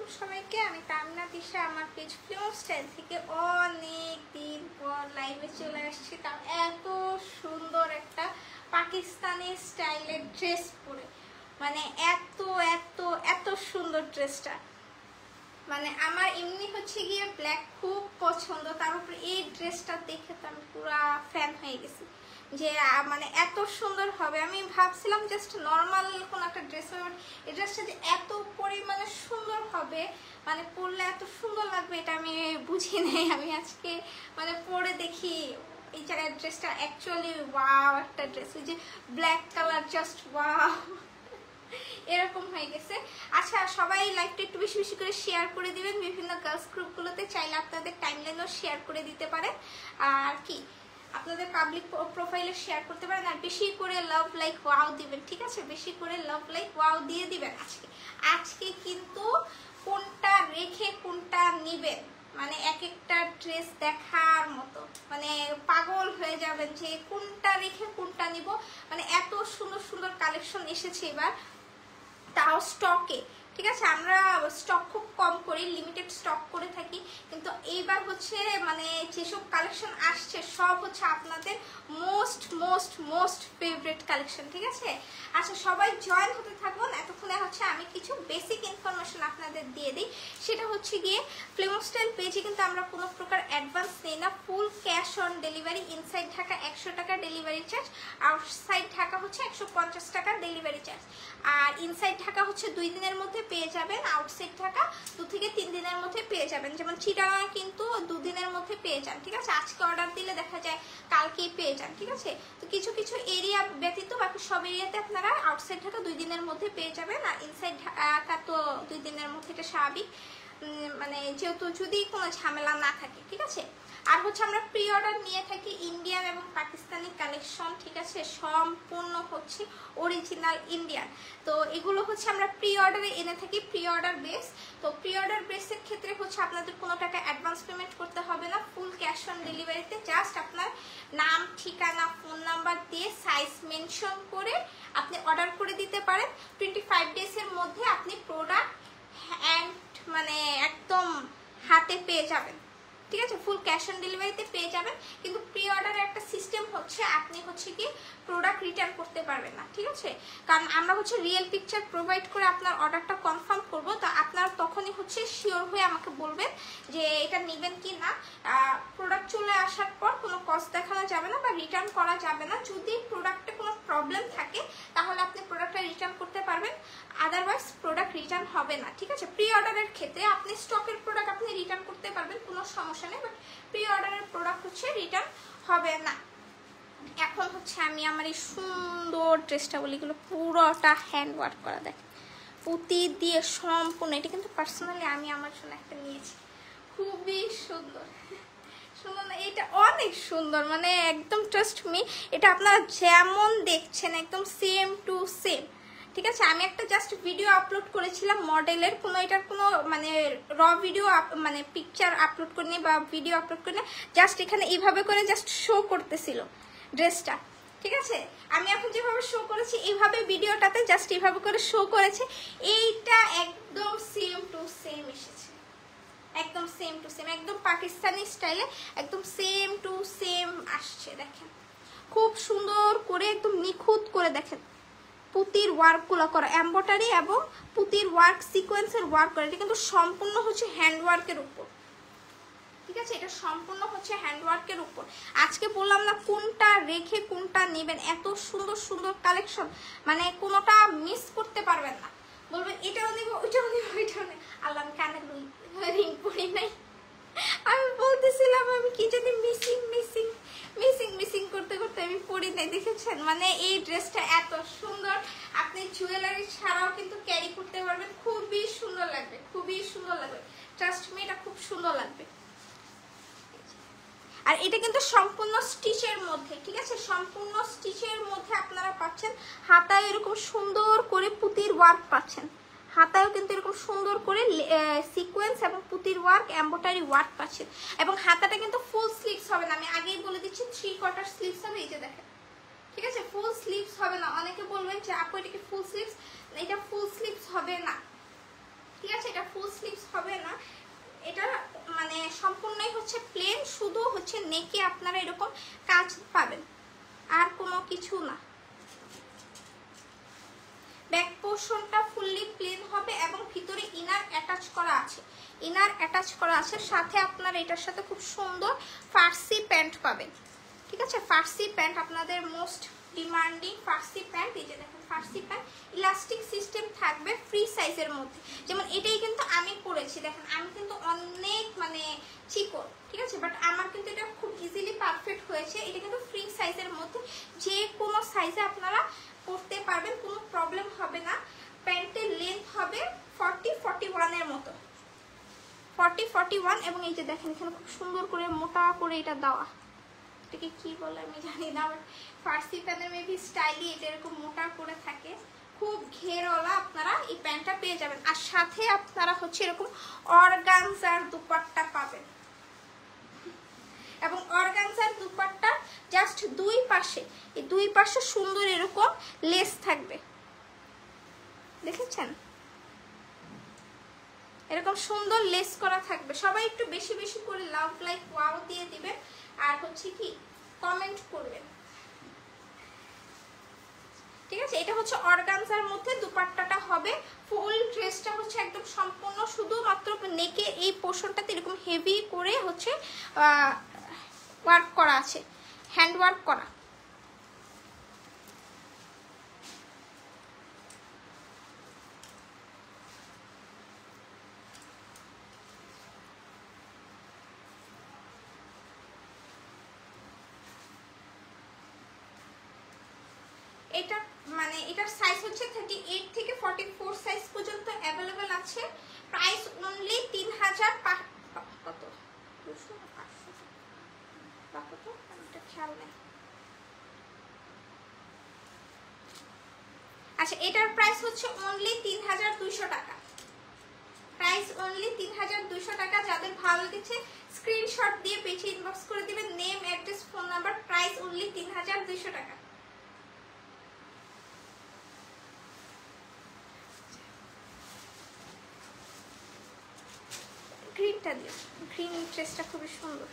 আলাইকুম সবাইকে। আমি তামনা তিশা, আমার পেজ ফ্লেম স্টাইল থেকে অনেক দিন পর লাইভে চলে আসছি। তাও এত সুন্দর একটা পাকিস্তানি স্টাইলের ড্রেস পরে, মানে এত এত এত সুন্দর ড্রেসটা। মানে আমার এমনি হচ্ছে গিয়ে ব্ল্যাক খুব পছন্দ, তার উপরে এই ড্রেসটা দেখে তো আমি পুরা ফ্যান হয়ে গেছি যে মানে এত সুন্দর হবে। আমি ভাবছিলাম জাস্ট নর্মাল কোন একটা ড্রেস হবে, এই ড্রেসটা যে এত পরিমাণে সুন্দর হবে, মানে পরলে এত সুন্দর লাগবে এটা আমি বুঝি নাই। আমি আজকে মানে পরে দেখি এই জায়গায় ড্রেসটা অ্যাকচুয়ালি ওয়াও একটা ড্রেস, ওই যে ব্ল্যাক কালার জাস্ট ওয়াও এরকম হয়ে গেছে। আচ্ছা, সবাই লাইভটা একটু বেশি বেশি করে শেয়ার করে দিবেন বিভিন্ন গার্লস গ্রুপগুলোতে, চাইলে আপনাদের টাইমলাইনেও শেয়ার করে দিতে পারেন, আর কি আপনাদের পাবলিক প্রোফাইলে শেয়ার করতে পারেন। আর বেশি করে লাভ লাইক ওয়াও দিবেন, ঠিক আছে? বেশি করে লাভ লাইক ওয়াও দিয়ে দিবেন। আজকে কিন্তু কোনটা রেখে কোনটা নিবেন, মানে এক একটা ড্রেস দেখার মতো, মানে পাগল হয়ে যাবেন যে কোনটা রেখে কোনটা নিব। মানে এত সুন্দর সুন্দর কালেকশন এসেছে এবার, তাও স্টকে, ঠিক আছে? আমরা স্টক খুব কম করি, লিমিটেড স্টক করে থাকি, কিন্তু এইবার হচ্ছে মানে যেসব কালেকশন আসছে সব হচ্ছে আপনাদের most most most favourite collection, ঠিক আছে? আচ্ছা, সবাই জয়েন হতে থাকুন। এতক্ষণে হচ্ছে আমি কিছু বেসিক ইনফরমেশন আপনাদের দিয়ে দিই। সেটা হচ্ছে গিয়ে ফ্লেম স্টাইল পেজে কিন্তু আমরা কোনো প্রকার অ্যাডভান্স নেই না, full cash on delivery. Inside Dhaka 100 টাকা ডেলিভারি চার্জ, আউটসাইড ঢাকা হচ্ছে 150 টাকা ডেলিভারি চার্জ। আর ইনসাইড ঢাকা হচ্ছে 2 দিনের মধ্যে পেয়ে যাবেন, আউটসাইড ঢাকা 2 থেকে 3 দিনের মধ্যে পেয়ে যাবেন। যেমন চিটাগাং কিন্তু 2 দিনের মধ্যে পেয়ে যান, ঠিক আছে? আজকে অর্ডার দিলে দেখা যায় কালকেই পেয়ে যান, ঠিক আছে? তো কিছু কিছু এরিয়া ব্যতীত বাকি সব এরিয়াতে আপনারা আউটসাইড ঢাকা 2 দিনের মধ্যে পেয়ে যাবেন, আর ইনসাইড ঢাকা তো 2 দিনের মধ্যে, এটা স্বাভাবিক, মানে যেহেতু যদি কোনো ঝামেলা না থাকে, ঠিক আছে? আর হচ্ছে আমরা প্রি অর্ডার নিয়ে থাকি ইন্ডিয়ান এবং পাকিস্তানি কালেকশন, ঠিক আছে? সম্পূর্ণ হচ্ছে অরিজিনাল ইন্ডিয়ান। তো এগুলো হচ্ছে আমরা প্রি অর্ডারে এনে থাকি, প্রি অর্ডার বেস। তো প্রি অর্ডার বেসের ক্ষেত্রে হচ্ছে আপনাদের কোনো টাকা অ্যাডভান্স পেমেন্ট করতে হবে না, ফুল ক্যাশ অন ডেলিভারিতে। জাস্ট আপনার নাম, ঠিকানা, ফোন নাম্বার দিয়ে সাইজ মেনশন করে আপনি অর্ডার করে দিতে পারেন। 25 ডেজের মধ্যে আপনি প্রোডাক্ট হ্যান্ড মানে একদম হাতে পেয়ে যাবেন, ঠিক আছে? ফুল ক্যাশ অন ডেলিভারিতে পেয়ে যাবেন। কিন্তু প্রি অর্ডারের একটা সিস্টেম হচ্ছে, আপনি হচ্ছে কি প্রোডাক্ট রিটার্ন করতে পারবেন না, ঠিক আছে? কারণ আমরা হচ্ছে রিয়েল পিকচার প্রোভাইড করে আপনার অর্ডারটা কনফার্ম করব। তো আপনার তখনই হচ্ছে শিওর হয়ে আমাকে বলবেন যে এটা নেবেন কি না। প্রোডাক্ট চলে আসার পর কোনো কস্ট দেখানো যাবে না বা রিটার্ন করা যাবে না। যদি প্রোডাক্টে কোনো প্রবলেম থাকে তাহলে আপনি প্রোডাক্টটা রিটার্ন করতে পারবেন, আদারওয়াইজ প্রোডাক্ট রিটার্ন হবে না, ঠিক আছে? প্রি অর্ডারের ক্ষেত্রে আপনি স্টকের প্রোডাক্ট আপনি রিটার্ন করতে পারবেন, কোনো সমস্যা নেই, বাট প্রি অর্ডারের প্রোডাক্ট হচ্ছে রিটার্ন হবে না। এখন হচ্ছে আমি আমার এই সুন্দর ড্রেসটা বলি, এগুলো পুরোটা হ্যান্ড ওয়ার্ক করা, দেখেন পুঁতি দিয়ে সম্পূর্ণ। এটা কিন্তু পার্সোনালি আমি আমার জন্য একটা নিয়েছি, খুবই সুন্দর সুন্দর না? এটা অনেক সুন্দর, মানে একদম ট্রাস্ট মি, এটা আপনারা যেমন দেখছেন একদম সেম টু সেম, ঠিক আছে? আমি একটা জাস্ট ভিডিও আপলোড করেছিলাম মডেলের, কোনো এটার কোনো মানে র ভিডিও মানে পিকচার আপলোড করিনি বা ভিডিও আপলোড করিনি, জাস্ট এখানে এইভাবে করে জাস্ট শো করতেছিল ড্রেসটা, ঠিক আছে? আমি এখন যেভাবে শো করেছি এইভাবে ভিডিওটাতে জাস্ট এইভাবে করে শো করেছে। এইটা একদম সেম টু সেম এসেছে, একদম সেম টু সেম, একদম পাকিস্তানি স্টাইলে একদম সেম টু সেম আসছে। দেখেন খুব সুন্দর করে একদম নিখুঁত করে, দেখেন পুঁতির ওয়ার্কগুলো করা, এমব্রয়ডারি এবং পুঁতির ওয়ার্ক, সিকোয়েন্সের ওয়ার্ক করা। এটা কিন্তু সম্পূর্ণ হচ্ছে হ্যান্ডওয়ার্কের উপর, ঠিক আছে? এটা সম্পূর্ণ হচ্ছে হ্যান্ডওয়ার্কের উপর। আজকে বললাম না কোনটা রেখে কোনটা নেবেন, এত সুন্দর সুন্দর কালেকশন, মানে কোনোটা মিস করতে পারবেন না। বলবেন এটাও নেব, ওইটাও নেব, ওইটাও নেব। আল্লাহ, আমি কানে রিং পরি নাই, আমি বলতেছিলাম আমি কি জানি মিসিং মিসিং মিসিং মিসিং করতে করতে আমি পরি নাই, দেখেছেন? মানে এই ড্রেসটা এত সুন্দর, আপনি জুয়েলারি ছাড়াও কিন্তু ক্যারি করতে পারবেন, খুবই সুন্দর লাগবে, খুবই সুন্দর লাগবে, ট্রাস্ট মি, এটা খুব সুন্দর লাগবে। আর এটা কিন্তু সম্পূর্ণ স্টিচের মধ্যে, ঠিক আছে? সম্পূর্ণ স্টিচের মধ্যে আপনারা পাচ্ছেন। হাতায় এরকম সুন্দর করে পুঁতির ওয়ার্ক পাচ্ছেন, হাতায়ও কিন্তু এরকম সুন্দর করে সিকোয়েন্স এবং পুঁতির ওয়ার্ক, এমব্রয়ডারি ওয়ার্ক পাচ্ছেন। এবং হাতাটা কিন্তু ফুল স্লিভস হবে না, আমি আগেই বলে দিচ্ছি 3/4 স্লিভস হবে। এই যে দেখেন, ঠিক আছে? ফুল স্লিভস হবে না। অনেকে বলবেন যে আপু এটা কি ফুল স্লিভস, এটা ফুল স্লিভস হবে না, ঠিক আছে, এটা ফুল স্লিভস হবে না, এটা মানে সম্পূর্ণই হচ্ছে প্লেন, শুধু হচ্ছে নেকে আপনারা এরকম কাজ পাবেন, আর কোনো কিছু না। ব্যাক পোর্শনটা ফুললি প্লেন হবে এবং ভিতরে ইনার অ্যাটাচ করা আছে, ইনার অ্যাটাচ করা আছে। সাথে আপনারা এটার সাথে খুব সুন্দর ফার্সি প্যান্ট পাবেন। ঠিক আছে, ফার্সি প্যান্ট আপনাদের মোস্ট ডিমান্ডিং ফার্সি প্যান্ট। এই যে দেখেন ফার্সি প্যান্ট, ইলাস্টিক সিস্টেম থাকবে, ফ্রি সাইজের মধ্যে। যেমন এটাই কিন্তু আমি পরেছি, দেখেন আমি কিন্তু অনেক মানে চিকন, ঠিক আছে, বাট আমার কিন্তু এটা খুব ইজিলি পারফেক্ট হয়েছে। এটা কিন্তু ফ্রি সাইজের মধ্যে, যে কোনো সাইজে আপনারা পরতে পারবেন, কোনো প্রবলেম হবে না। প্যান্টের লেন্থ হবে 40-41 এর মতো, 40-41। এবং এই যে দেখেন এখানে খুব সুন্দর করে মোটা করে এটা দেওয়া, এটাকে কি বলে আমি জানি না, বাট ফার্সি প্যান্টের মেবি স্টাইলি এটা এরকম মোটা করে থাকে, খুব ঘেরওয়ালা আপনারা এই প্যান্টটা পেয়ে যাবেন। আর সাথে আপনারা হচ্ছে এরকম অর্গানজার দুপাট্টা পাবেন, এবং অর্গানজার দুপাট্টা জাস্ট দুই পাশে, এই দুই পাশে সুন্দর এরকম লেস থাকবে, দেখেছেন এরকম সুন্দর লেস করা থাকবে। সবাই একটু বেশি বেশি করে লাভ লাইক ওয়াও দিয়ে দিবেন, আর হচ্ছে কি কমেন্ট করবেন। ঠিক আছে, এটা হচ্ছে অর্গানজার মধ্যে দুপাট্টাটা হবে। ফুল ড্রেসটা হচ্ছে একদম সম্পূর্ণ শুধুমাত্র নেকে এই পোর্শনটাতে এরকম হেভি করে হচ্ছে ওয়ার্ক করা আছে, হ্যান্ড ওয়ার্ক করা। এটা মানে এটার সাইজ হচ্ছে 38 থেকে 44 সাইজ পর্যন্ত অ্যাভেলেবল আছে। প্রাইস অনলি 3000 কত 200 500 কত এটা খেয়াল নেই। আচ্ছা, এটার প্রাইস হচ্ছে অনলি 3200 টাকা, প্রাইস অনলি 3200 টাকা। যাদের ভালো দিচ্ছে স্ক্রিনশট দিয়ে পেজে ইনবক্স করে দিবেন, name address phone number. Price only 3200 টাকা। গ্রিনটা দিও, গ্রিন ড্রেসটা খুবই সুন্দর।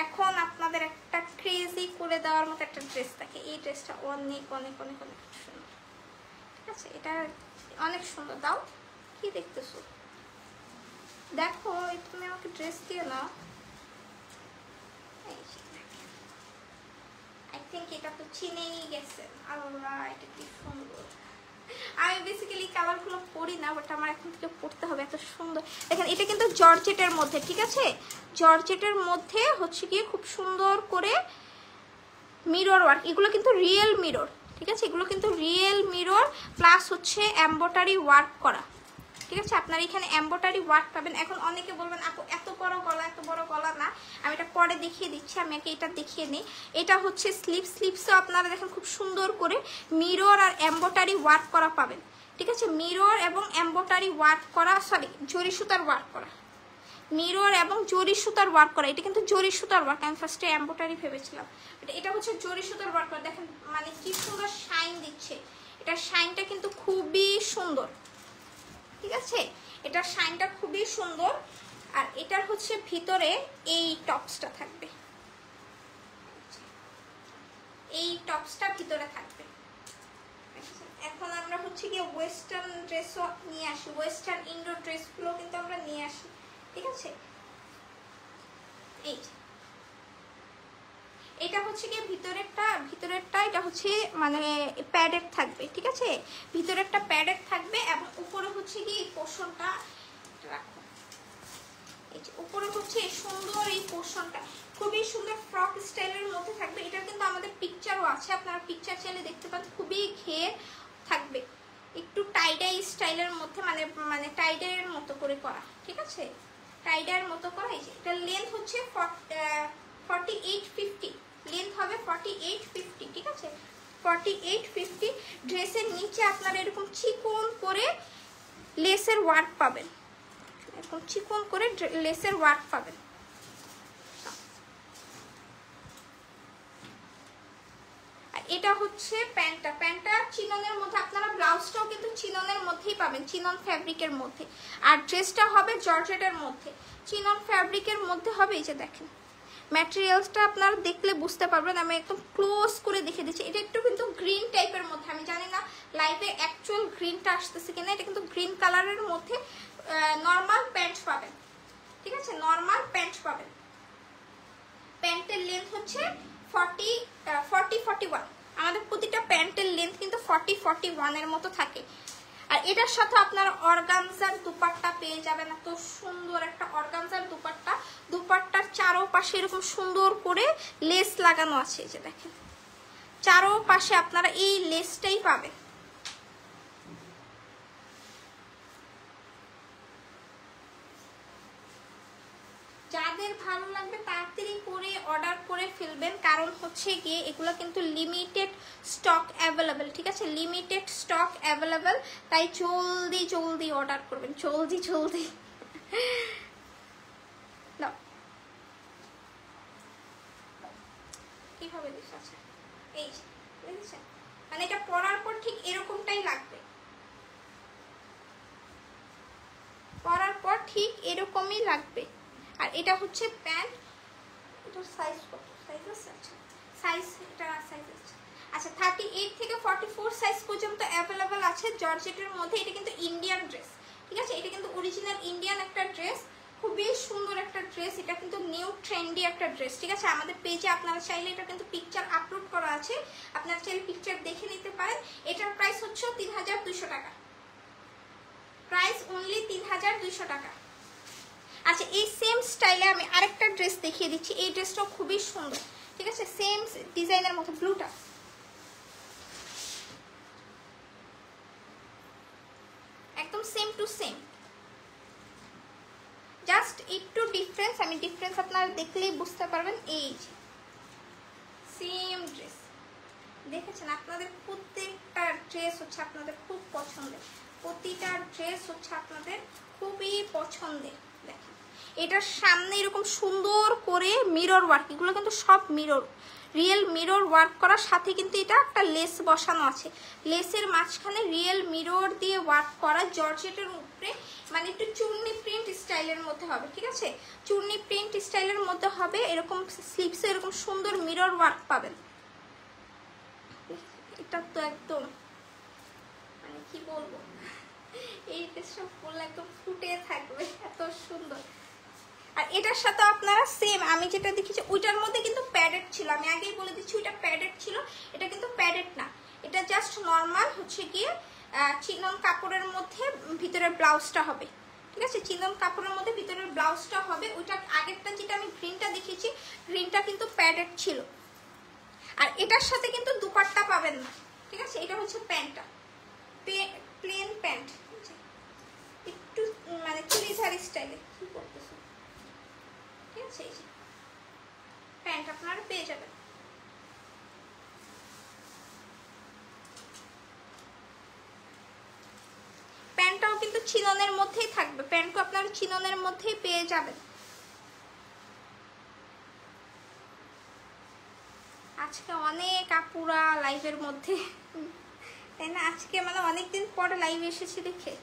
এখন আপনাদের একটা ক্রেজি করে দেওয়ার মতো একটা ড্রেস থাকে, এই ড্রেসটা অনেক অনেক অনেক অনেক সুন্দর। ঠিক আছে, এটা অনেক সুন্দর। দাও, কি দেখতেছো? দেখো, তুমি আমাকে ড্রেস দিয়ে নাও। আই থিঙ্ক এটা তো চিনেই গেছেন। আল্লাহ, এটা কি সুন্দর। আমি বেসিক্যালি কালারগুলো পরি না, বাট আমার এখন থেকে পড়তে হবে, এত সুন্দর। দেখেন এটা কিন্তু জর্জেটের মধ্যে, ঠিক আছে, জর্জেটের মধ্যে হচ্ছে গিয়ে খুব সুন্দর করে মিরর ওয়ার্ক, এগুলো কিন্তু রিয়েল মিরর, ঠিক আছে, এগুলো কিন্তু রিয়েল মিরর প্লাস হচ্ছে এমব্রয়ডারি ওয়ার্ক করা। ঠিক আছে, আপনারা এখানে এমব্রয়ডারি ওয়ার্ক পাবেন। এখন অনেকে বলবেন আপু এত বড় গলা, এত বড় গলা না, আমি এটা পরে দেখিয়ে দিচ্ছি, আমি আগে এটা দেখিয়ে নিই। এটা হচ্ছে স্লিভসও আপনারা দেখেন খুব সুন্দর করে মিরর আর এমব্রয়ডারি ওয়ার্ক করা পাবেন। ঠিক আছে, মিরর এবং এমব্রয়ডারি ওয়ার্ক করা, সরি জরি সুতার ওয়ার্ক করা, মিরর এবং জরি সুতার ওয়ার্ক করা। এটা কিন্তু জরি সুতার ওয়ার্ক, আমি ফার্স্টে এমব্রয়ডারি ভেবেছিলাম, এটা হচ্ছে জরি সুতার ওয়ার্ক করা। দেখেন মানে কি সুন্দর শাইন দিচ্ছে, এটার শাইনটা কিন্তু খুবই সুন্দর। ঠিক আছে, এটার শাইনটা খুবই সুন্দর। আর এটার হচ্ছে ভিতরে এই টপসটা থাকবে, এই টপসটা ভিতরে থাকবে। এখন আমরা হচ্ছে কি ওয়েস্টার্ন ড্রেসও নিয়ে আসি, ওয়েস্টার্ন ইন্ডোর ড্রেসগুলো কিন্তু আমরা নিয়ে আসি। ঠিক আছে, এই এটা হচ্ছে কি ভিতরেরটা এটা হচ্ছে মানে প্যাডেড থাকবে। ঠিক আছে, ভিতরেরটা প্যাডেড থাকবে এবং উপরে হচ্ছে কি এই পোর্শনটা রাখো, এই যে উপরে হচ্ছে সুন্দর এই পোর্শনটা খুবই সুন্দর ফ্রক স্টাইলের মধ্যে থাকবে। এটা কিন্তু আমাদের পিকচারও আছে, আপনারা পিকচার চাইলে দেখতে পান। খুবই ঘের থাকবে, একটু টাইডাই স্টাইলের মধ্যে, মানে টাইডাইয়ের মতো করে করা। ঠিক আছে, টাইডাইয়ের মতো করা। এই যে এটা লেন্থ হচ্ছে 48-50, লেন্থ হবে 48-50। ঠিক আছে, 48-50। ড্রেসের নিচে আপনারা এরকম চিকন করে লেসের ওয়ার্ক পাবেন, এরকম চিকন করে লেসের ওয়ার্ক পাবেন। আর এটা হচ্ছে প্যান্টটা চিননের মধ্যে, আপনারা ব্লাউজটাও কিন্তু চিননের মধ্যেই পাবেন, চিনন ফ্যাব্রিকের মধ্যে। আর ড্রেসটা হবে জর্জেটের মধ্যে, চিনন ফ্যাব্রিকের মধ্যে হবে। এই যে দেখেন ম্যাটেরিয়ালসটা আপনারা দেখলে বুঝতে পারবেন, আমি একদম ক্লোজ করে দেখে দিচ্ছি। এটা একটু কিন্তু গ্রিন টাইপের মধ্যে, আমি জানি না লাইভে অ্যাকচুয়াল গ্রিনটা আসতেছে কিনা। এটা কিন্তু গ্রিন কালারের মধ্যে নর্মাল প্যান্ট পাবেন, ঠিক আছে, নর্মাল প্যান্ট পাবেন। প্যান্টের লেন্থ হচ্ছে 40-41, আমাদের প্রতিটা প্যান্টের লেন্থ কিন্তু 40-41 এর মতো থাকে। আর এটার সাথে আপনারা অর্গানজার দুপাট্টা পেয়ে যাবেন, এত সুন্দর একটা অর্গানজার দুপাট্টা। দুপাট্টার চারোপাশে এরকম সুন্দর করে লেস লাগানো আছে, এই যে দেখেন চারোপাশে আপনারা এই লেসটাই পাবেন। যাদের ভালো লাগবে তাড়াতাড়ি করে অর্ডার করে ফেলবেন, কারণ হচ্ছে গিয়ে এগুলো কিন্তু লিমিটেড স্টক অ্যাভেলেবেল, ঠিক আছে, লিমিটেড স্টক অ্যাভেলেবেল। তাই জলদি জলদি অর্ডার করবেন, জলদি জলদি। কিভাবে দিস আছে এই যে বুঝেছেন, মানে এটা পরার পর ঠিক এরকমটাই লাগবে, পরার পর ঠিক এরকমই লাগবে। আর এটা হচ্ছে প্যান্ট, এটার সাইজ কত, সাইজ আছে, আচ্ছা সাইজ, এটা সাইজ আছে আচ্ছা 38 থেকে 44 সাইজ পর্যন্ত অ্যাভেলেবেল আছে জর্জেটের মধ্যে। এটা কিন্তু ইন্ডিয়ান ড্রেস, ঠিক আছে, এটা কিন্তু অরিজিনাল ইন্ডিয়ান একটা ড্রেস, খুবই সুন্দর একটা ড্রেস। এটা কিন্তু নিউ ট্রেন্ডি একটা ড্রেস, ঠিক আছে। আমাদের পেজে আপনারা চাইলে এটা কিন্তু পিকচার আপলোড করা আছে, আপনারা চাইলে পিকচার দেখে নিতে পারেন। এটার প্রাইস হচ্ছে 3200 টাকা, প্রাইস অনলি 3200 টাকা। আচ্ছা এই সেম স্টাইলে আমি আরেকটা ড্রেস দেখিয়ে দিচ্ছি, এই ড্রেসটাও খুবই সুন্দর, ঠিক আছে, সেম ডিজাইনের মতো, ব্লুটা একদম সেম টু সেম, জাস্ট একটু ডিফারেন্স, আমি ডিফারেন্স আপনারা দেখলেই বুঝতে পারবেন। এই যে সেম ড্রেস দেখেছেন, আপনাদের প্রত্যেকটা ড্রেস হচ্ছে আপনাদের খুব পছন্দের, প্রতিটা ড্রেস হচ্ছে আপনাদের খুবই পছন্দের। দেখেন এটার সামনে এরকম সুন্দর করে মিরর ওয়ার্ক, এগুলো কিন্তু সব মিরর, রিয়েল মিরর ওয়ার্ক করার সাথে কিন্তু এটা একটা লেস বসানো আছে, লেসের মাঝখানে রিয়েল মিরর দিয়ে ওয়ার্ক করা, জর্জেটের উপরে মানে একটু চুন্নি প্রিন্ট স্টাইলের মধ্যে হবে, ঠিক আছে, চুন্নি প্রিন্ট স্টাইলের মধ্যে হবে। এরকম স্লিভসে এরকম সুন্দর মিরর ওয়ার্ক পাবেন। এটা তো একদম মানে কি বলবো, এই ড্রেসটা পরলে একদম ফুটে থাকবে, এত সুন্দর। আর এটার সাথে আপনারা সেম আমি যেটা দেখেছি ওইটার মধ্যে কিন্তু প্যাডেড ছিল, আমি আগেই বলে দিচ্ছি ওইটা প্যাডেড ছিল, এটা কিন্তু প্যাডেড না, এটা জাস্ট নর্মাল হচ্ছে গিয়ে চিনন কাপড়ের মধ্যে ভিতরের ব্লাউজটা হবে, ঠিক আছে, চিনন কাপড়ের মধ্যে ভিতরের ব্লাউজটা হবে। ওইটা আগেরটা যেটা আমি গ্রিনটা দেখিয়েছি, গ্রিনটা কিন্তু প্যাডেড ছিল। আর এটার সাথে কিন্তু দুপাট্টা পাবেন না, ঠিক আছে, এটা হচ্ছে প্যান্টটা, প্লেন প্যান্ট, একটু মানে চুড়িদার স্টাইলে কি করতেছে, ঠিক আছে, এই যে প্যান্ট আপনারা পেয়ে যাবেন। প্যান্টটাও কিন্তু চিননের মধ্যেই থাকবে, প্যান্টও আপনারা চিননের মধ্যেই পেয়ে যাবেন। আজকে অনেক আপুরা লাইভের মধ্যে, তাই না, আজকে মানে অনেকদিন পরে লাইভ এসেছি দেখে।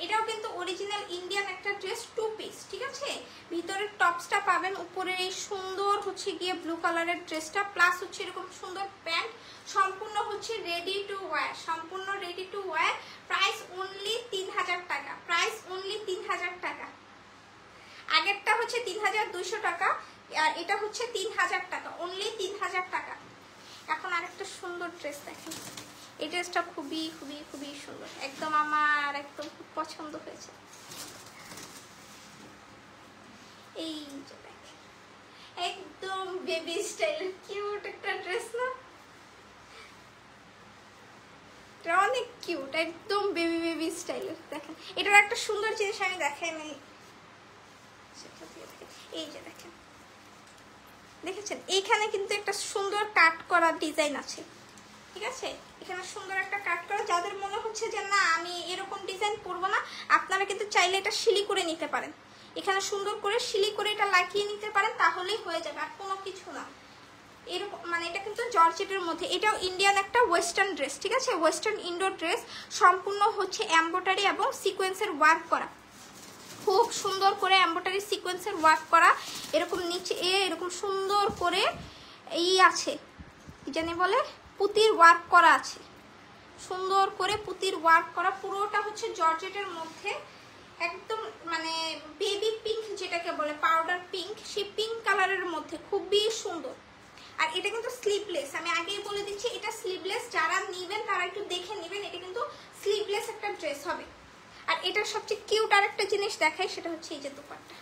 এটাও কিন্তু অরিজিনাল ইন্ডিয়ান একটা ড্রেস, 2 পিস, ঠিক আছে, ভিতরের টপসটা পাবেন, উপরে এই সুন্দর হচ্ছে গিয়ে ব্লু কালারের ড্রেসটা, প্লাস হচ্ছে এরকম সুন্দর প্যান্ট, সম্পূর্ণ হচ্ছে রেডি টু ওয়্যার, সম্পূর্ণ ready to wire. Price only 3000 টাকা, প্রাইস অনলি 3000 টাকা। আগেরটা হচ্ছে 3200 টাকা, আর এটা হচ্ছে 3000 টাকা, অনলি 3000 টাকা। এখন আরেকটা সুন্দর ড্রেস দেখেন, এই ড্রেসটা খুবই খুবই খুবই সুন্দর, একদম আমার একদম খুব পছন্দ হয়েছে। এই যে দেখেন একদম বেবি স্টাইলের কিউট একটা ড্রেস না, এটা অনেক কিউট, একদম বেবি বেবি স্টাইলের। দেখেন এটার একটা সুন্দর জিনিস আমি দেখাই, আমি এই যে দেখেন, দেখেছেন এইখানে কিন্তু একটা সুন্দর কাট করা ডিজাইন আছে, ঠিক আছে, এখানে সুন্দর একটা কাট করা। যাদের মনে হচ্ছে যে না আমি এরকম ডিজাইন পরবো না, আপনারা কিন্তু চাইলে এটা শিলি করে নিতে পারেন, এখানে সুন্দর করে শিলি করে এটা লাগিয়ে নিতে পারেন, তাহলেই হয়ে যাবে, আর কোনো কিছু না। এরকম মানে এটা কিন্তু জর্জেটের মধ্যে, এটাও ইন্ডিয়ান একটা ওয়েস্টার্ন ড্রেস, ঠিক আছে, ওয়েস্টার্ন ইনডোর ড্রেস, সম্পূর্ণ হচ্ছে এমব্রয়ডারি এবং সিকোয়েন্সের ওয়ার্ক করা, খুব সুন্দর করে এমব্রয়ডারি সিকোয়েন্সের ওয়ার্ক করা। এরকম নিচে এরকম সুন্দর করে আছে কি জানি বলে, পুতির ওয়ার্ক করা আছে, সুন্দর করে পুতির ওয়ার্ক করা। পুরোটা হচ্ছে জর্জেটের মধ্যে, একদম মানে বেবি পিঙ্ক যেটাকে বলে, পাউডার পিঙ্ক, সেই পিঙ্ক কালারের মধ্যে খুবই সুন্দর। আর এটা কিন্তু স্লিভলেস, আমি আগেই বলে দিচ্ছি এটা স্লিভলেস, যারা নেবেন তারা একটু দেখে নেবেন, এটা কিন্তু স্লিভলেস একটা ড্রেস হবে। আর এটার সবচেয়ে কিউট আর একটা জিনিস দেখাই, সেটা হচ্ছে এই যে দোপাট্টা।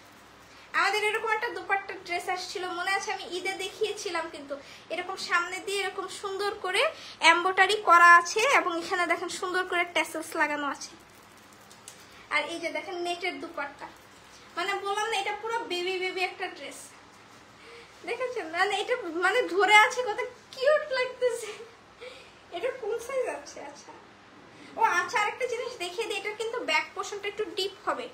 আমাদের এরকম একটা দোপাট্টার ড্রেস আসছিল, মনে আছে আমি ঈদে দেখিয়েছিলাম, কিন্তু এরকম সামনে দিয়ে এরকম সুন্দর করে এমব্রয়ডারি করা আছে এবং এখানে দেখেন সুন্দর করে ট্যাসেলস লাগানো আছে। আর এই যে দেখেন নেটের দোপাট্টা, মানে বললাম না এটা পুরো বেবি বেবি একটা ড্রেস, দেখেছেন, মানে এটা মানে ধরে আছে, কত কিউট লাগতেছে। এটা কোন সাইজ আছে? আচ্ছা ও আচ্ছা, আরেকটা জিনিস দেখিয়ে দিই, এটা কিন্তু ব্যাক পোর্শনটা একটু ডিপ হবে,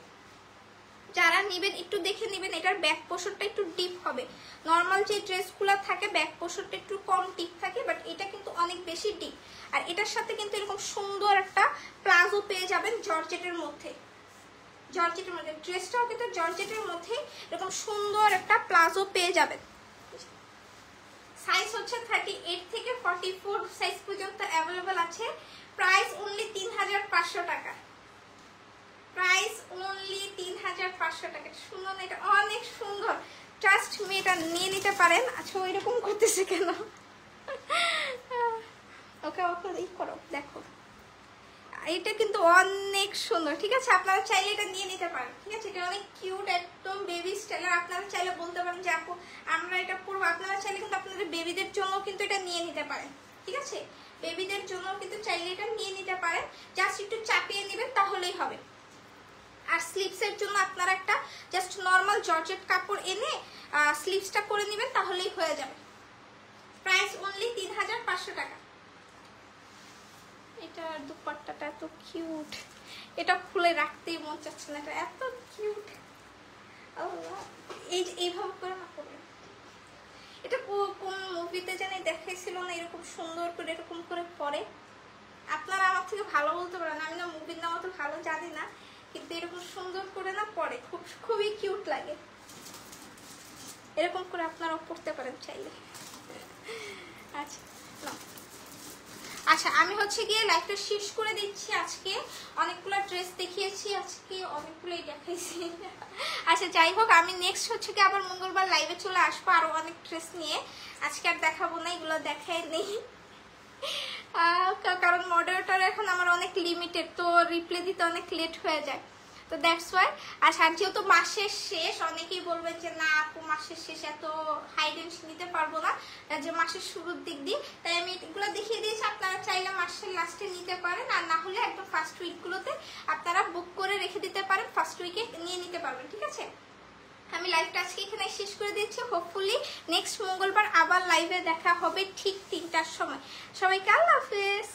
যারা নেবেন একটু দেখে নেবেন, এটার ব্যাক পোর্শনটা একটু ডিপ হবে। নর্মাল যে ড্রেসগুলো থাকে ব্যাক পোর্শনটা একটু কম ডিপ থাকে, বাট এটা কিন্তু অনেক বেশি ডিপ। আর এটার সাথে কিন্তু এরকম সুন্দর একটা প্লাজো পেয়ে যাবেন জর্জেটের মধ্যে, জর্জেটের মধ্যে ড্রেসটাও কিন্তু জর্জেটের মধ্যে এরকম সুন্দর একটা প্লাজো পেয়ে যাবেন। সাইজ হচ্ছে 38 থেকে 44 সাইজ পর্যন্ত অ্যাভেলেবল আছে। প্রাইস অনলি 3500 টাকা, প্রাইস অনলি 3500 টাকা। সুন্দর না এটা? অনেক সুন্দর, ট্রাস্ট মি, এটা নিয়ে নিতে পারেন। আচ্ছা ওইরকম করতেছে কেন? ওকে ওকে ই করো, দেখো এটা কিন্তু অনেক সুন্দর, ঠিক আছে, আপনারা চাইলে এটা নিয়ে নিতে পারেন, ঠিক আছে, এটা অনেক কিউট, একদম বেবি স্টাইলের। আপনারা চাইলে বলতে পারেন যে আপু আমরা এটা পরবো, আপনারা চাইলে কিন্তু আপনাদের বেবিদের জন্য কিন্তু এটা নিয়ে নিতে পারেন, ঠিক আছে, বেবিদের জন্য কিন্তু চাইলে এটা নিয়ে নিতে পারেন, জাস্ট একটু চাপিয়ে নেবেন তাহলেই হবে। আর স্লিভসের জন্য আপনারা একটা জাস্ট নর্মাল জর্জেট কাপড় এনে স্লিভসটা করে নেবেন, তাহলেই হয়ে যাবে। প্রাইস অনলি 3500 টাকা। এটার দুপাট্টাটা এত কিউট, এটা খুলে রাখতেই মন চাচ্ছে না, এটা এত কিউট। এইভাবে করে না করবেন, এটা কোন মুভিতে জানি দেখাইছিল না, এরকম সুন্দর করে এরকম করে পরে। আপনারা আমার থেকে ভালো বলতে পারেন, আমি না মুভির নাম তো ভালো জানি না, কিন্তু এরকম সুন্দর করে না পরে খুবই কিউট লাগে। এরকম করে আপনারাও পড়তে পারেন চাইলে। আচ্ছা আচ্ছা, আমি হচ্ছে গিয়ে লাইভটা শেষ করে দিচ্ছি। আজকে অনেকগুলো ড্রেস দেখিয়েছি, আজকে অনেকগুলোই দেখাইছি। আচ্ছা যাই হোক, আমি নেক্সট হচ্ছে কি আবার মঙ্গলবার লাইভে চলে আসবো আরো অনেক ড্রেস নিয়ে। আজকে আর দেখাবো না, এগুলো দেখাই নেই, কারণ মডারেটর এখন আমার অনেক লিমিটেড, তো রিপ্লাই দিতে অনেক লেট হয়ে যায়, তো দ্যাটস ওয়াই। আর যেহেতু মাসের শেষ, অনেকেই বলবেন যে না আপু মাসের শেষ এত হাই রেঞ্জ নিতে পারবো না, যে মাসের শুরুর দিক দিয়ে, তাই আমি এগুলো দেখিয়ে দিয়েছি। আপনারা চাইলে মাসের লাস্টে নিতে পারেন, আর না হলে একদম ফার্স্ট উইকগুলোতে আপনারা বুক করে রেখে দিতে পারেন, ফার্স্ট উইকে নিয়ে নিতে পারবেন, ঠিক আছে। আমি লাইভটা আজকে এখানে শেষ করে দিচ্ছি। হোপফুলি নেক্সট মঙ্গলবার আবার লাইভে দেখা হবে ঠিক 3টার সময়। সবাইকে আল্লাহ হাফেজ।